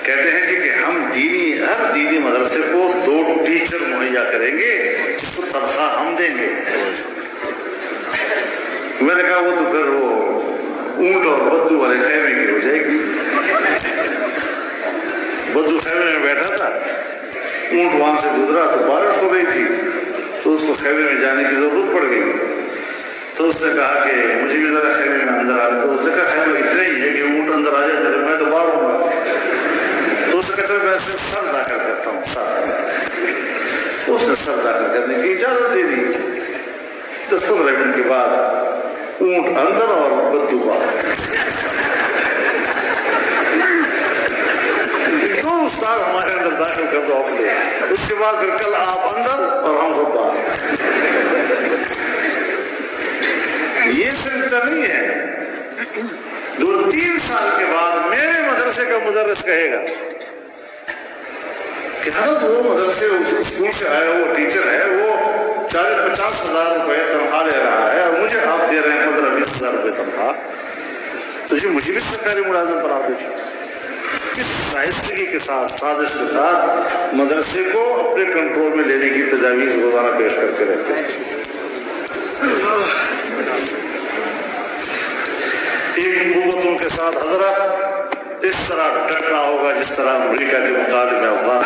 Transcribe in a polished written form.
کہتے ہیں جی کہ ہم ہر دینی مدرسے کو 2 ٹیچر مہیا کریں گے جس کو تنخواہ ہم دیں گے۔ میں نے کہا وہ تو پھر وہ اونٹ اور بدو والے خیمے کی ہو جائے گی۔ بدو خیمے میں بیٹھا تھا، اونٹ وہاں سے گزرا تو بارش ہو گئی تھی تو اس کو خیمے میں جانے کی ضرورت پڑ گئی، تو اس نے کہا کہ مجھے بھی ذرا خیمے میں اندر آ گیا۔ تو اس نے کہا خیمے اتنا ہی ہے کہ اونٹ اندر آ جائے میں تو باہر ہوں گا۔ تو اس نے کہا میں صرف سر داخل کرتا ہوں، سر۔ اس نے سر داخل کرنے کی اجازت دے دی۔ 10-15 منٹ کے بعد اونٹ اندر اور بدو باہر۔ تو استاد ہمارے اندر داخل کر دو اپنے، اس کے بعد پھر کل آپ اندر اور ہم سب باہر۔ یہ سلسلہ نہیں ہے۔ 2-3 سال کے بعد میرے مدرسے کا مدرس کہے گا کہ حضرت وہ مدرسے اسکول سے آیا وہ ٹیچر ہے، وہ 40-50 ہزار روپے تنخواہ لے رہا ہے اور مجھے آپ دے رہے ہیں 15-20 ہزار روپے تنخواہ، تو جی مجھے بھی سرکاری ملازم بنا دیجیے۔ کس آہستگی کے ساتھ، سازش کے ساتھ مدرسے کو اپنے کنٹرول میں لینے کی تجاویز روزانہ پیش کرتے رہتے ہیں۔ ان قوتوں کے ساتھ حضرت اس طرح ڈٹنا ہوگا جس طرح امریکہ کے مقابلے میں افغان